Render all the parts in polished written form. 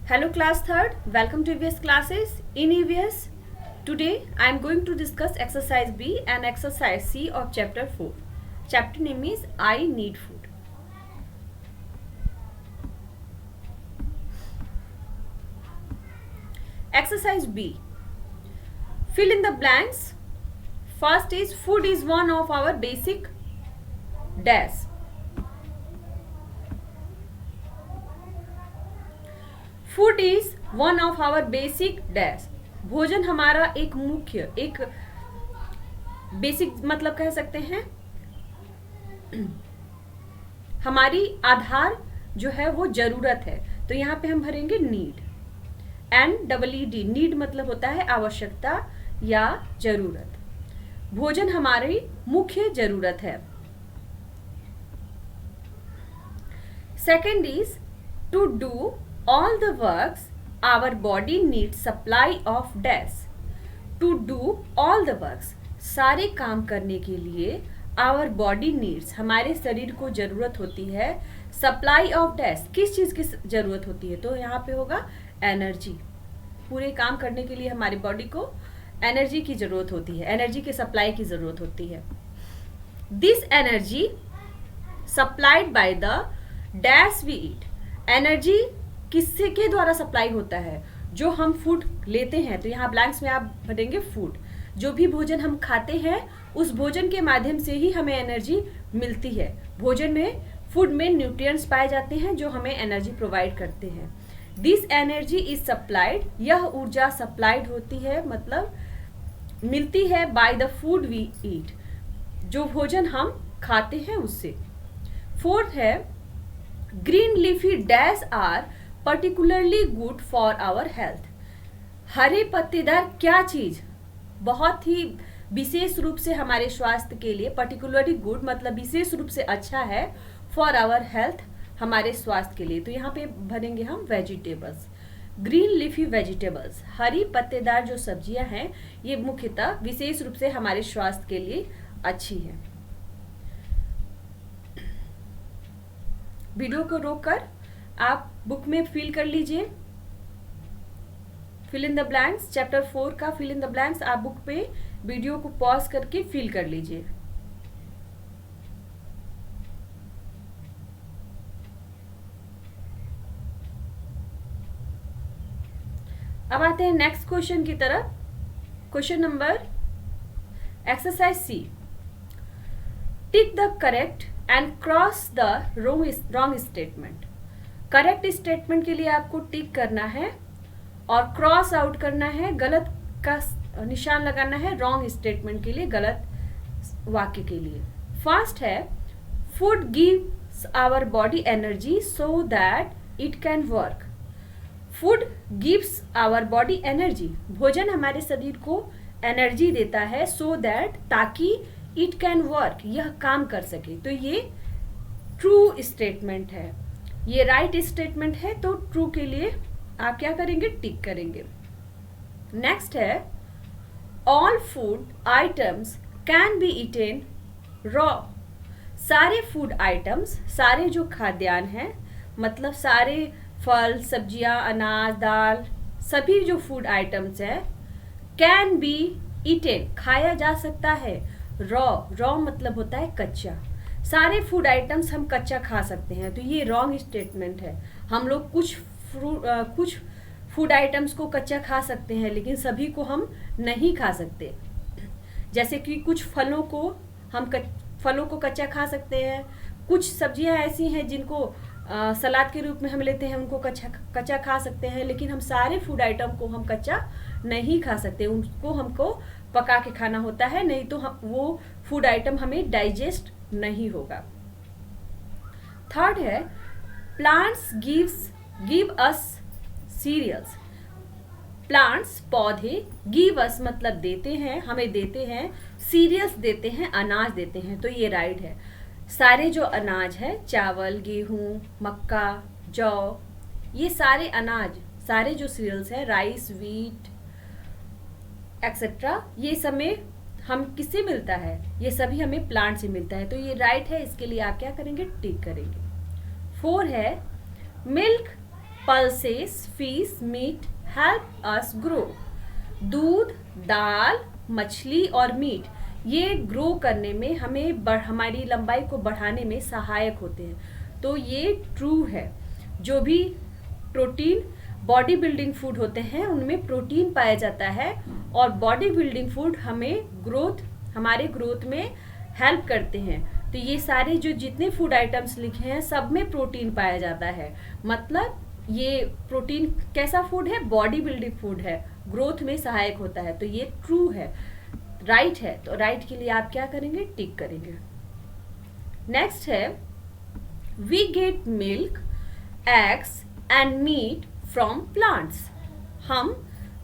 Hello class 3rd, welcome to EVS classes. In EVS, today I am going to discuss exercise B and exercise C of chapter 4. Chapter name is I Need Food. Exercise B. Fill in the blanks. First is food is one of our basic dash. Food is one of our basic dash. भोजन हमारा एक मुख्य एक basic मतलब कह सकते हैं हमारी आधार जो है वो जरूरत है. तो यहाँ पे हम भरेंगे नीड. NEED. नीड मतलब होता है आवश्यकता या जरूरत. भोजन हमारी मुख्य जरूरत है. Second is to do all the works our body needs supply of dash. To do all the works, सारे काम करने के लिए our body needs, हमारे शरीर को जरूरत होती है supply of dash. किस चीज की जरूरत होती है? तो यहाँ पे होगा एनर्जी. पूरे काम करने के लिए हमारी बॉडी को एनर्जी की जरूरत होती है, एनर्जी के सप्लाई की जरूरत होती है. This energy supplied by the dash we eat. Energy किससे के द्वारा सप्लाई होता है? जो हम फूड लेते हैं. तो यहाँ ब्लैंक्स में आप भरेंगे फूड. जो भी भोजन हम खाते हैं उस भोजन के माध्यम से ही हमें एनर्जी मिलती है. भोजन में फूड में न्यूट्रिएंट्स पाए जाते हैं जो हमें एनर्जी प्रोवाइड करते हैं. This energy is supplied. यह ऊर्जा सप्लाइड होती है मतलब मिलती है by the food we eat. जो भोजन हम खाते हैं उससे. फोर्थ है green leafy dash are particularly good for our health. हरे पत्तेदार क्या चीज बहुत ही विशेष रूप से हमारे स्वास्थ्य के लिए, पर्टिकुलरली गुड मतलब विशेष रूप से अच्छा है, फॉर आवर हेल्थ हमारे स्वास्थ्य के लिए. तो यहाँ पे भरेंगे हम वेजिटेबल्स. ग्रीन लीफी वेजिटेबल्स, हरी पत्तेदार जो सब्जियां हैं ये मुख्यतः विशेष रूप से हमारे स्वास्थ्य के लिए अच्छी है. वीडियो को रोककर आप बुक में फिल कर लीजिए. Fill in the blanks. Chapter 4 का फिल इन द ब्लैंक्स आप बुक पे वीडियो को पॉज करके फिल कर लीजिए. अब आते हैं नेक्स्ट क्वेश्चन की तरफ. Question number exercise C. Tick the correct and cross the wrong statement. Correct statement के लिए आपको टिक करना है और क्रॉस आउट करना है, गलत का निशान लगाना है रॉन्ग स्टेटमेंट के लिए, गलत वाक्य के लिए. फर्स्ट है food gives our body energy so that it can work. Food gives our body energy. भोजन हमारे शरीर को एनर्जी देता है सो दैट ताकि इट कैन वर्क यह काम कर सके. तो ये ट्रू स्टेटमेंट है, ये राइट स्टेटमेंट है. तो ट्रू के लिए आप क्या करेंगे? टिक करेंगे. नेक्स्ट है all food items can be eaten raw. सारे फूड आइटम्स, सारे जो खाद्यान्न हैं मतलब सारे फल सब्जियां अनाज दाल सभी जो फूड आइटम्स हैं कैन बी ईटेन खाया जा सकता है. रॉ मतलब होता है कच्चा. सारे फूड आइटम्स हम कच्चा खा सकते हैं. तो ये रॉन्ग स्टेटमेंट है. हम लोग कुछ फूड आइटम्स को कच्चा खा सकते हैं लेकिन सभी को हम नहीं खा सकते. जैसे कि कुछ फलों को कच्चा खा सकते हैं. कुछ सब्जियां ऐसी हैं जिनको सलाद के रूप में हम लेते हैं, उनको कच्चा खा सकते हैं. लेकिन हम सारे फूड आइटम को हम कच्चा नहीं खा सकते, उनको हमको पका के खाना होता है, नहीं तो वो फूड आइटम हमें डाइजेस्ट नहीं होगा. थर्ड है plants give us cereals. Plants पौधे गिव अस मतलब देते हैं, हमें देते हैं, सीरियल्स देते हैं, अनाज देते हैं. तो ये राइट है. सारे जो अनाज है चावल गेहूं मक्का जौ ये सारे अनाज, सारे जो सीरियल्स हैं राइस व्हीट एक्सेट्रा, ये सब में हम किससे मिलता है? ये सभी हमें प्लांट से मिलता है. तो ये राइट है. इसके लिए आप क्या करेंगे? टिक करेंगे. 4 है milk pulses, fish, meat help us grow. दूध, दाल, मछली और मीट ये ग्रो करने में हमें हमारी लंबाई को बढ़ाने में सहायक होते हैं. तो ये ट्रू है. जो भी प्रोटीन बॉडी बिल्डिंग फूड होते हैं उनमें प्रोटीन पाया जाता है और बॉडी बिल्डिंग फूड हमारे ग्रोथ में हेल्प करते हैं. तो ये सारे जो जितने फूड आइटम्स लिखे हैं सब में प्रोटीन पाया जाता है. मतलब ये प्रोटीन कैसा फूड है? बॉडी बिल्डिंग फूड है, ग्रोथ में सहायक होता है. तो ये ट्रू है, राइट है. तो राइट के लिए आप क्या करेंगे? टिक करेंगे. नेक्स्ट है we get milk, eggs and meat from plants. हम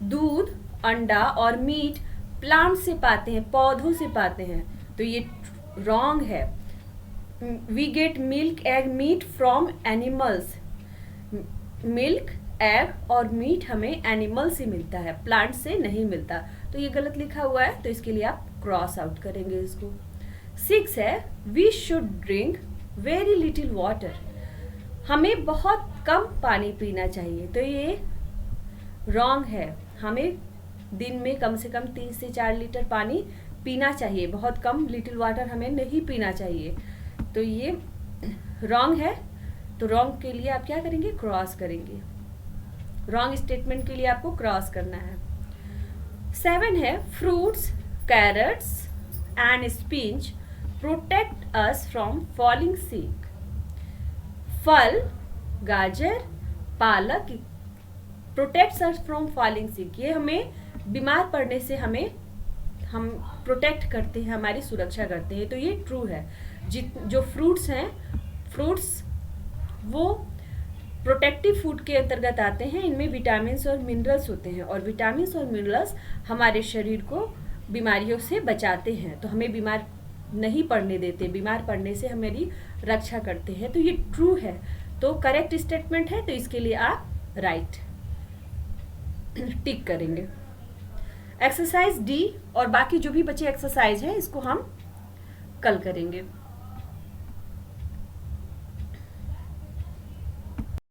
दूध, अंडा और मीट प्लांट से पाते हैं, पौधों से पाते हैं. तो ये रॉन्ग है. We get milk, egg, meat from animals. Milk, egg और मीट हमें एनिमल से मिलता है, प्लांट से नहीं मिलता. तो ये गलत लिखा हुआ है, तो इसके लिए आप क्रॉस आउट करेंगे इसको. 6 है we should drink very little water. हमें बहुत कम पानी पीना चाहिए. तो ये रॉन्ग है. हमें दिन में कम से कम 3 से 4 लीटर पानी पीना चाहिए. बहुत कम लिटिल वाटर हमें नहीं पीना चाहिए. तो ये रॉन्ग है. तो रॉन्ग के लिए आप क्या करेंगे? क्रॉस करेंगे. रॉन्ग स्टेटमेंट के लिए आपको क्रॉस करना है. 7 है fruits, carrots and spinach protect us from falling sick. फल, गाजर, पालक protects us from falling sick. ये हमें बीमार पड़ने से हम प्रोटेक्ट करते हैं, हमारी सुरक्षा करते हैं. तो ये ट्रू है. जो फ्रूट्स हैं, फ्रूट्स वो प्रोटेक्टिव फूड के अंतर्गत आते हैं. इनमें विटामिन्स और मिनरल्स होते हैं और विटामिन्स और मिनरल्स हमारे शरीर को बीमारियों से बचाते हैं. तो हमें बीमार नहीं पड़ने देते, बीमार पड़ने से हमारी रक्षा करते हैं. तो ये ट्रू है. तो करेक्ट स्टेटमेंट है. तो इसके लिए आप राइट टिक करेंगे. एक्सरसाइज डी और बाकी जो भी बचे एक्सरसाइज है इसको हम कल करेंगे.